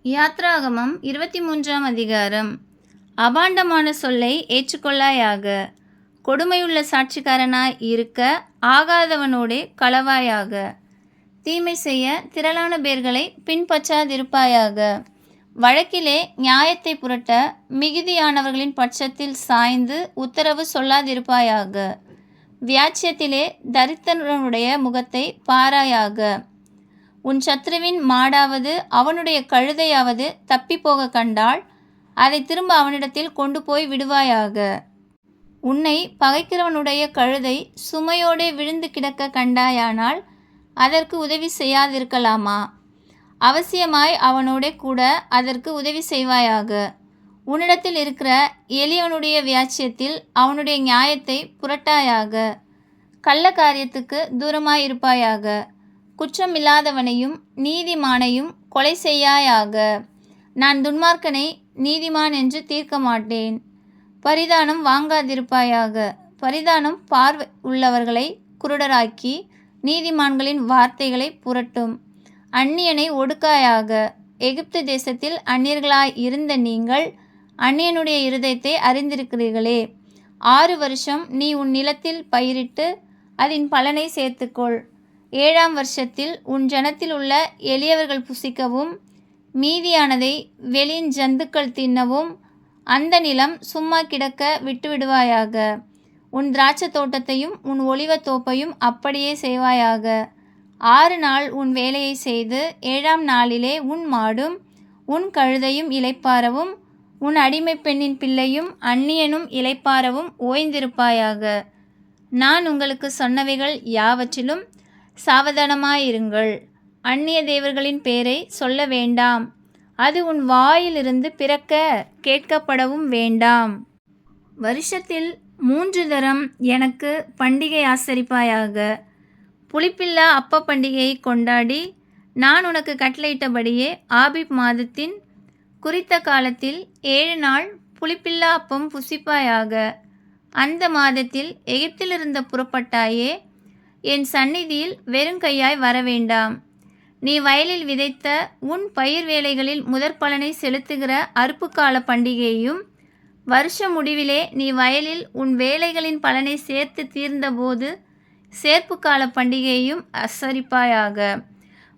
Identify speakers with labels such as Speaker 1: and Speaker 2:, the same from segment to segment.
Speaker 1: யாத்ராகமம் 23ஆம் அதிகாரம். அபாண்டமான சொல்லை ஏற்றுக்கொள்ளாயாக, கொடுமையுள்ள சாட்சிக்காரனாய் இருக்க ஆகாதவனோடே களவாயாக, தீமை செய்ய திரளான பேர்களை பின்பற்றாதிருப்பாயாக, வழக்கிலே நியாயத்தை புரட்ட மிகுதியானவர்களின் பட்சத்தில் சாய்ந்து உத்தரவு சொல்லாதிருப்பாயாக, வியாச்சியத்திலே தரித்திரனுடைய முகத்தை பாராயாக, உன் சத்ருவின் மாடாவது அவனுடைய கழுதையாவது தப்பிப்போக கண்டால் அதை திரும்ப அவனிடத்தில் கொண்டு போய் விடுவாயாக. உன்னை பகைக்கிறவனுடைய கழுதை சுமையோடே விழுந்து கிடக்க கண்டாயானால் அதற்கு உதவி செய்யாதிருக்கலாமா? அவசியமாய் அவனோடே கூட அதற்கு உதவி செய்வாயாக. உன்னிடத்தில் இருக்கிற எளியவனுடைய வியாச்சியத்தில் அவனுடைய நியாயத்தை புரட்டாயாக. கள்ள காரியத்துக்கு தூரமாயிருப்பாயாக. குற்றமில்லாதவனையும் நீதிமானையும் கொலை செய்யாயாக. நான் துன்மார்க்கனை நீதிமான் என்று தீர்க்க மாட்டேன். பரிதானம் வாங்காதிருப்பாயாக. பரிதானம் பார்வை உள்ளவர்களை குருடராக்கி நீதிமான்களின் வார்த்தைகளை புரட்டும். அந்நியனை ஒடுக்காயாக. எகிப்து தேசத்தில் அந்நியர்களாய் இருந்த நீங்கள் அந்நியனுடைய இருதயத்தை அறிந்திருக்கிறீர்களே. 6 வருஷம் நீ உன் நிலத்தில் பயிரிட்டு அதன் பலனை சேர்த்துக்கொள். 7ஆம் வருஷத்தில் உன் ஜனத்தில் உள்ள எளியவர்கள் புசிக்கவும் மீதியானதை வெளியின் ஜந்துக்கள் தின்னவும் அந்த நிலம் சும்மா கிடக்க விட்டுவிடுவாயாக. உன் திராட்சை தோட்டத்தையும் உன் ஒலிவத் தோப்பையும் அப்படியே செய்வாயாக. 6 நாள் உன் வேலையை செய்து 7ஆம் நாளிலே உன் மாடும் உன் கழுதையும் இளைப்பாறவும் உன் அடிமை பெண்ணின் பிள்ளையும் அந்நியனும் இளைப்பாறவும் ஓய்ந்திருப்பாயாக. நான் உங்களுக்கு சொன்னவைகள் யாவற்றிலும் சாவதானமாயிருங்கள். அந்நிய தேவர்களின் பேரை சொல்ல வேண்டாம். அது உன் வாயிலிருந்து பிறக்க கேட்கப்படவும் வேண்டாம். வருஷத்தில் 3 தரம் எனக்கு பண்டிகை ஆசரிப்பாயாக. புளிப்பில்லா அப்ப பண்டிகையை கொண்டாடி நான் உனக்கு கட்டளையிட்டபடியே ஆபீப் மாதத்தின் குறித்த காலத்தில் 7 நாள் புளிப்பில்லா அப்பம் புசிப்பாயாக. அந்த மாதத்தில் எகிப்திலிருந்து புறப்பட்டாயே, என் சந்நிதியில் வெறுங்கையாய் வரவேண்டாம். நீ வயலில் விதைத்த உன் பயிர் வேலைகளில் முதற்பலனை செலுத்துகிற அறுப்புக்கால பண்டிகையையும், வருஷ முடிவிலே நீ வயலில் உன் வேலைகளின் பலனை சேர்த்து தீர்ந்தபோது சேர்ப்புக்கால பண்டிகையையும் அசரிப்பாயாக.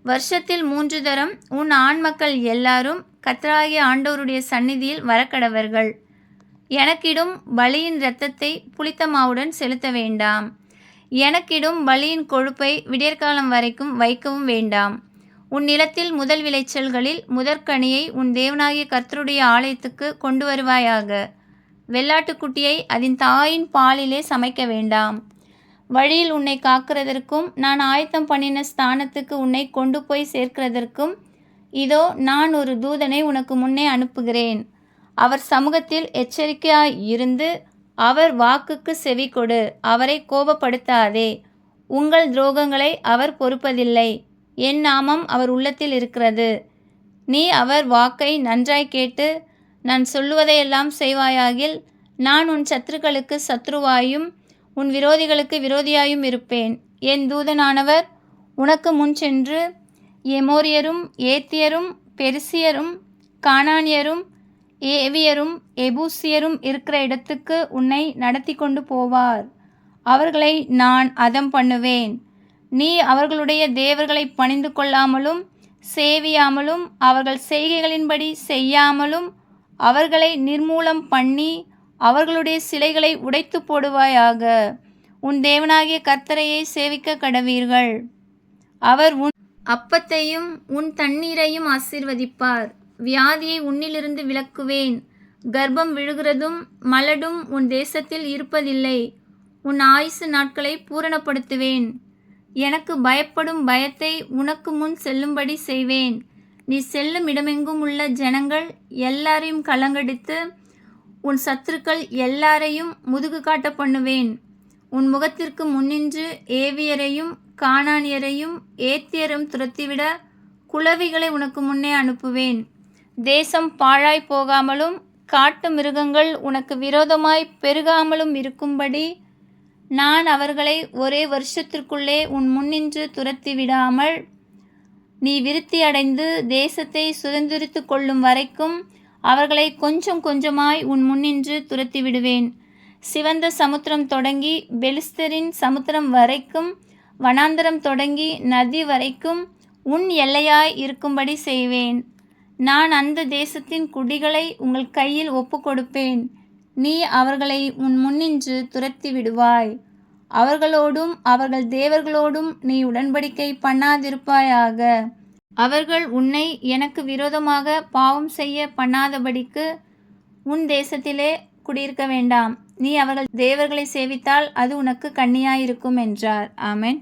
Speaker 1: வருஷத்தில் 3 தரம் உன் ஆண்மக்கள் எல்லாரும் கர்த்தராகிய ஆண்டவருடைய சந்நிதியில் வரக்கடவர்கள். எனக்கிடும் பலியின் இரத்தத்தை புளித்த மாவுடன் செலுத்த வேண்டாம். எனக்கிடும் பலியின் கொழுப்பை விடியற்காலம் வரைக்கும் வைக்கவும் வேண்டாம். உன் நிலத்தில் முதல் விளைச்சல்களில் முதற்கனியை உன் தேவனாகிய கர்த்தருடைய ஆலயத்துக்கு கொண்டு வருவாயாக. வெள்ளாட்டுக்குட்டியை அதன் தாயின் பாலிலே சமைக்க வேண்டாம். வழியில் உன்னை காக்கிறதற்கும் நான் ஆயத்தம் பண்ணின ஸ்தானத்துக்கு உன்னை கொண்டு போய் சேர்க்கிறதற்கும் இதோ நான் ஒரு தூதனை உனக்கு முன்னே அனுப்புகிறேன். அவர் சமூகத்தில் எச்சரிக்கையாய் இருந்து அவர் வாக்குக்கு செவி கொடு. அவரை கோபப்படுத்தாதே. உங்கள் துரோகங்களை அவர் பொறுப்பதில்லை. என் நாமம் அவர் உள்ளத்தில் இருக்கிறது. நீ அவர் வாக்கை நன்றாய் கேட்டு நான் சொல்லுவதையெல்லாம் செய்வாயாகில் நான் உன் சத்துருக்களுக்கு சத்ருவாயும் உன் விரோதிகளுக்கு விரோதியாயும் இருப்பேன். என் தூதனானவர் உனக்கு முன் சென்று எமோரியரும் ஏத்தியரும் பெரிசியரும் கானானியரும் ஏவியரும் எபூசியரும் இருக்கிற இடத்துக்கு உன்னை நடத்தி கொண்டு போவார். அவர்களை நான் அதம் பண்ணுவேன். நீ அவர்களுடைய தேவர்களை பணிந்து கொள்ளாமலும் சேவியாமலும் அவர்கள் செய்கைகளின்படி செய்யாமலும் அவர்களை நிர்மூலம் பண்ணி அவர்களுடைய சிலைகளை உடைத்து போடுவாயாக. உன் தேவனாகிய கர்த்தரையை சேவிக்க கடவீர்கள். அவர் உன் அப்பத்தையும் உன் தண்ணீரையும் ஆசீர்வதிப்பார். வியாதியை உன்னிலிருந்து விலக்குவேன். கர்ப்பம் விழுகிறதும் மலடும் உன் தேசத்தில் இருப்பதில்லை. உன் ஆயுசு நாட்களை பூரணப்படுத்துவேன். எனக்கு பயப்படும் பயத்தை உனக்கு முன் செல்லும்படி செய்வேன். நீ செல்லும் இடமெங்கும் உள்ள ஜனங்கள் எல்லாரையும் கலங்கடித்து உன் சத்துருக்கள் எல்லாரையும் முதுகு காட்ட பண்ணுவேன். உன் முகத்திற்கு முன்னின்று ஏவியரையும் கானானியரையும் ஏத்தியரும் துரத்திவிட குளவிகளை உனக்கு முன்னே அனுப்புவேன். தேசம் பாழாய் போகாமலும் காட்டு மிருகங்கள் உனக்கு விரோதமாய் பெருகாமலும் இருக்கும்படி நான் அவர்களை ஒரே வருஷத்திற்குள்ளே உன் முன்னின்று துரத்தி விடாமல் நீ விருத்தியடைந்து தேசத்தை சுதந்திரித்து கொள்ளும் வரைக்கும் அவர்களை கொஞ்சம் கொஞ்சமாய் உன் முன்னின்று துரத்தி விடுவேன். சிவந்த சமுத்திரம் தொடங்கி பெலிஸ்தரின் சமுத்திரம் வரைக்கும், வனாந்தரம் தொடங்கி நதி வரைக்கும் உன் எல்லையாய் இருக்கும்படி செய்வேன். நான் அந்த தேசத்தின் குடிகளை உங்கள் கையில் ஒப்பு கொடுப்பேன். நீ அவர்களை உன் முன்னின்று துரத்தி விடுவாய். அவர்களோடும் அவர்கள் தேவர்களோடும் நீ உடன்படிக்கை பண்ணாதிருப்பாயாக. அவர்கள் உன்னை எனக்கு விரோதமாக பாவம் செய்ய பண்ணாதபடிக்கு உன் தேசத்திலே குடியிருக்க வேண்டாம். நீ அவர்கள் தேவர்களை சேவித்தால் அது உனக்கு கண்ணியாயிருக்கும் என்றார். ஆமென்.